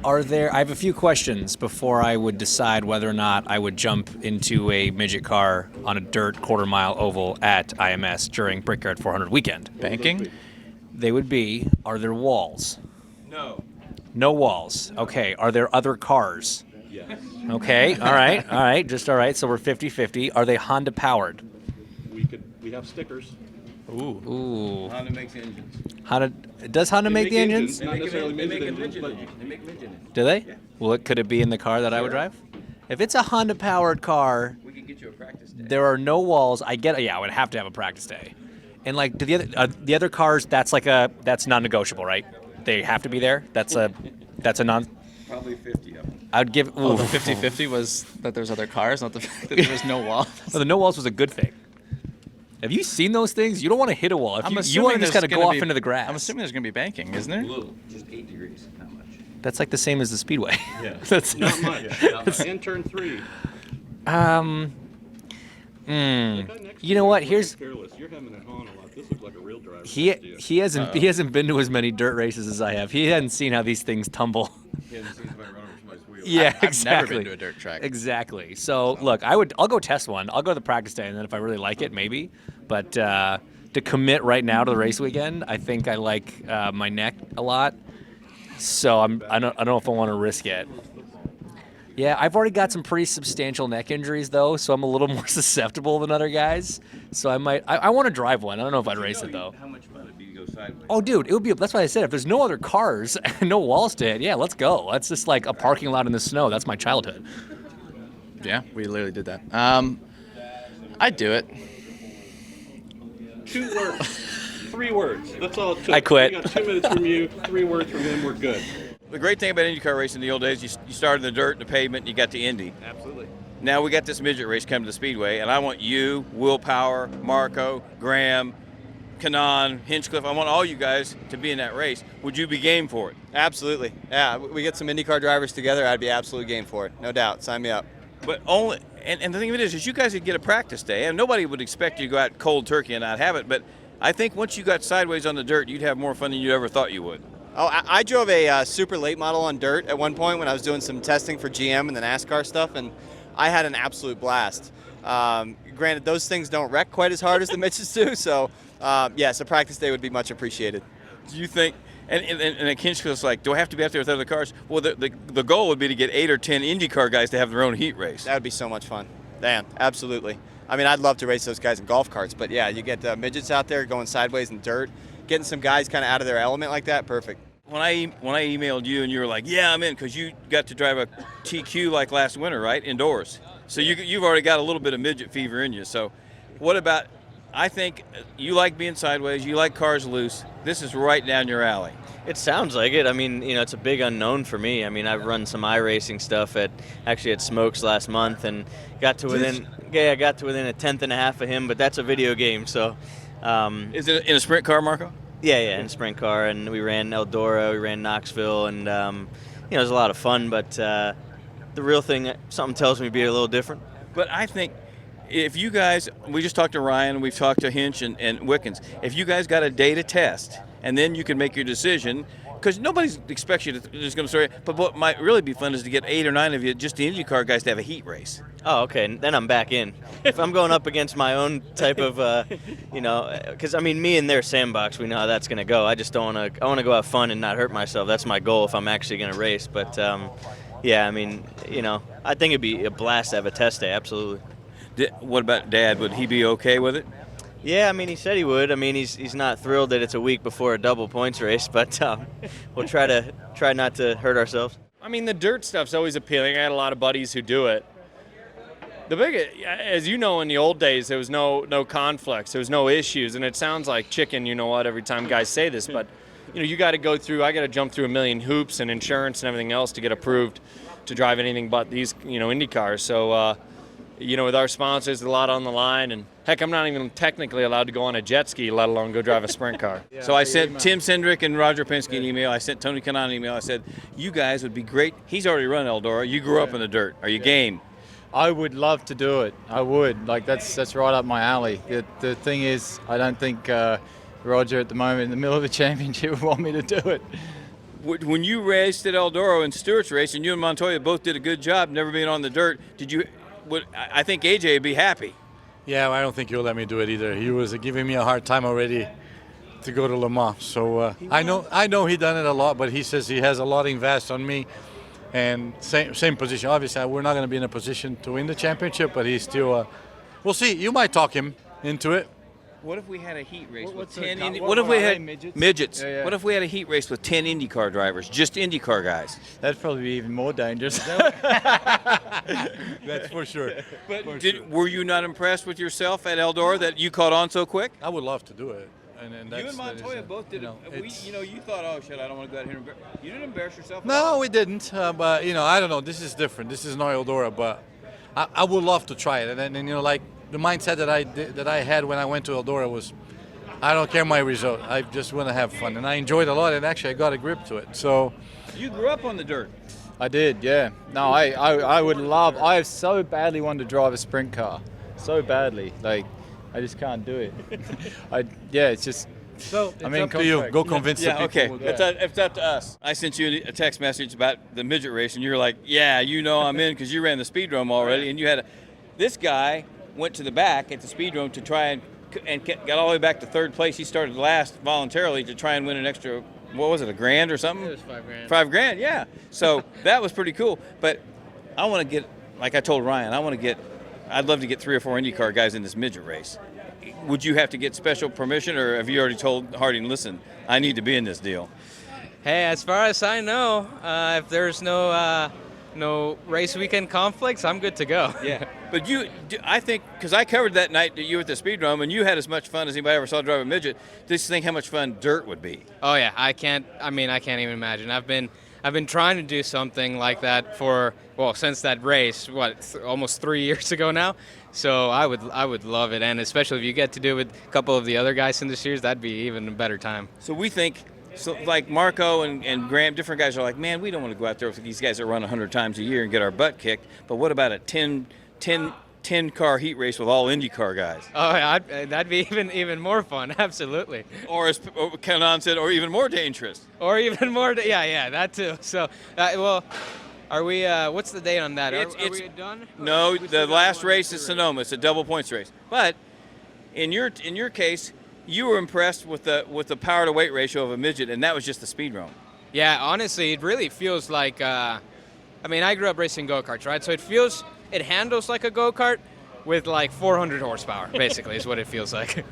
I have a few questions before I would decide whether or not I would jump into a midget car on a dirt quarter-mile oval at IMS during Brickyard 400 weekend. Banking? They would be, are there walls? No. No walls. Okay. Are there other cars? Yes. Okay. All right. Just all right. So we're 50-50. Are they Honda powered? We have stickers. Ooh. Honda makes engines. Does Honda make the engines? Not necessarily They make a engines, midget but engine. They make midget engines. Do they? Yeah. Well, could it be in the car that I would drive? If it's a Honda powered car, We could get you a practice day. there are no walls. I would have to have a practice day. And like, do the other cars, that's non-negotiable, right? They have to be there. That's a non. Probably 50 of them. I'd give. Oh, the ooh. 50-50 was that there's other cars, not the fact that there was no wall. Well, the no walls was a good thing. Have you seen those things? You don't want to hit a wall. If I'm you assuming want to just there's kind of gonna go off be- into the grass. I'm assuming there's going to be banking, isn't there? Little, just 8 degrees, not much. That's like the same as the speedway. yeah. That's Not much. Not much. And turn 3. You know what? Here's Careless. You're having it on a lot. This looks like a real driver. he hasn't been to as many dirt races as I have. He hadn't seen how these things tumble. He hasn't seen somebody run over somebody's wheel. Yeah, I've exactly. never been to a dirt track. Exactly. So look, I'll go test one. I'll go to the practice day, and then if I really like it, maybe. But to commit right now to the race weekend, I think I like my neck a lot. So I don't know if I want to risk it. Yeah, I've already got some pretty substantial neck injuries though, so I'm a little more susceptible than other guys. So I want to drive one. I don't know if I'd race it though. How much fun it'd be to go sideways? Oh, dude, it would be. That's why I said if there's no other cars and no walls to hit, yeah, let's go. That's just like a parking lot in the snow. That's my childhood. Yeah, we literally did that. I'd do it. 2 words. 3 words. That's all it took. I quit. We got 2 minutes from you, 3 words from him. We're good. The great thing about IndyCar racing in the old days, you started in the dirt and the pavement, and you got to Indy. Absolutely. Now we got this midget race coming to the Speedway, and I want you, Willpower, Marco, Graham, Kanan, Hinchcliffe, I want all you guys to be in that race. Would you be game for it? Absolutely. Yeah, we get some IndyCar drivers together, I'd be absolutely game for it. No doubt. Sign me up. But only, and the thing of it is you guys would get a practice day, and nobody would expect you to go out cold turkey and not have it, but I think once you got sideways on the dirt, you'd have more fun than you ever thought you would. Oh, I drove a super late model on dirt at one point when I was doing some testing for GM and the NASCAR stuff, and I had an absolute blast. Granted, those things don't wreck quite as hard as the midgets do, so yes, a practice day would be much appreciated. Do you think, and Hinchcliffe's like, do I have to be out there with other cars? Well, the goal would be to get 8 or 10 IndyCar guys to have their own heat race. That would be so much fun. Man, absolutely. I mean, I'd love to race those guys in golf carts, but yeah, you get midgets out there going sideways in dirt, getting some guys kind of out of their element like that, perfect. When I emailed you and you were like, yeah, I'm in, because you got to drive a TQ like last winter, right, indoors. So you've already got a little bit of midget fever in you. So what about, I think you like being sideways, you like cars loose. This is right down your alley. It sounds like it. I mean, it's a big unknown for me. I mean, I've run some iRacing stuff at Smokes last month and got to within a tenth and a half of him, but that's a video game, so. Is it in a sprint car, Marco? Yeah, in a sprint car, and we ran Eldora, we ran Knoxville, and it was a lot of fun, but the real thing, something tells me to be a little different. But I think if you guys, we just talked to Ryan, we've talked to Hinch and Wickens, if you guys got a day to test, and then you can make your decision, because nobody expects you to just going to start. But what might really be fun is to get 8 or 9 of you, just the IndyCar guys, to have a heat race. Oh, okay. Then I'm back in. If I'm going up against my own type of, because I mean, me and their sandbox, we know how that's going to go. I just don't want to. I want to go have fun and not hurt myself. That's my goal if I'm actually going to race. But yeah, I mean, I think it'd be a blast to have a test day. Absolutely. What about Dad? Would he be okay with it? Yeah, I mean, he said he would. I mean, he's not thrilled that it's a week before a double points race, but we'll try not to hurt ourselves. I mean, the dirt stuff's always appealing. I had a lot of buddies who do it. The big, as you know, in the old days, there was no conflicts, there was no issues, and it sounds like chicken, every time guys say this, but you got to go through. I got to jump through a million hoops and insurance and everything else to get approved to drive anything but these, Indy cars. So. With our sponsors, a lot on the line, and heck, I'm not even technically allowed to go on a jet ski, let alone go drive a sprint car. So I sent Tim Cindric and Roger Penske an email. I sent Tony Kanaan an email. I said, you guys would be great. He's already run Eldora. You grew up in the dirt. Are you game? I would love to do it. I would. That's right up my alley. The thing is, I don't think Roger at the moment in the middle of the championship would want me to do it. When you raced at Eldora and Stewart's race, and you and Montoya both did a good job, never being on the dirt, I think AJ would be happy. Yeah, I don't think he'll let me do it either. He was giving me a hard time already to go to Le Mans. So I know he done it a lot, but he says he has a lot invest on me. And same position. Obviously, we're not going to be in a position to win the championship, but he's still. We'll see. You might talk him into it. What if we had a heat race with what's 10 the- What if we what are had they, midgets? midgets? Yeah, yeah. What if we had a heat race with 10 IndyCar drivers, just IndyCar guys? That'd probably be even more dangerous. That's for sure. But were you not impressed with yourself at Eldora that you caught on so quick? I would love to do it. And You that's, and Montoya both did it. You thought, oh shit, I don't want to go out here and you didn't embarrass yourself. At all. No, we didn't. But I don't know. This is different. This is not Eldora, but I would love to try it. And like the mindset that I had when I went to Eldora was, I don't care my result. I just want to have fun, and I enjoyed it a lot. And actually, I got a grip to it. So You grew up on the dirt. I did, yeah. No, I would love. I so badly wanted to drive a sprint car, so badly. Like, I just can't do it. It's just. So I'm in up to you. contract. Go convince the Yeah, people. okay. It's up to us. I sent you a text message about the midget race, and you're like, yeah, I'm in because you ran the speedrome already, and you had this guy went to the back at the speedrome to try and got all the way back to third place. He started last voluntarily to try and win an extra, what was it, $1,000 or something? It was $5,000. $5,000, yeah. So that was pretty cool. But I want to get, like I told Ryan, I'd love to get 3 or 4 IndyCar guys in this midget race. Would you have to get special permission, or have you already told Harding, listen, I need to be in this deal? Hey, as far as I know, if there's no race weekend conflicts, I'm good to go. Yeah. But I think, because I covered that night that you were at the speedrome, and you had as much fun as anybody ever saw drive a midget, just think how much fun dirt would be. Oh yeah, I can't even imagine. I've been trying to do something like that since that race, almost 3 years ago now. So I would love it, and especially if you get to do it with a couple of the other guys in the series, that'd be even a better time. So we think, like Marco and Graham, different guys are like, man, we don't want to go out there with these guys that run 100 times a year and get our butt kicked. But what about a 10-car heat race with all IndyCar guys? Oh, yeah, that'd be even more fun. Absolutely. Or as Kenan said, or even more dangerous. Or even more. Yeah, that too. So, are we? What's the date on that? Are we done? No, the last race is Sonoma. It's a double points race. But in your case, you were impressed with the power to weight ratio of a midget, and that was just the speedrome. Yeah, honestly, it really feels like. I grew up racing go-karts, right? So it handles like a go-kart with like 400 horsepower, basically, is what it feels like.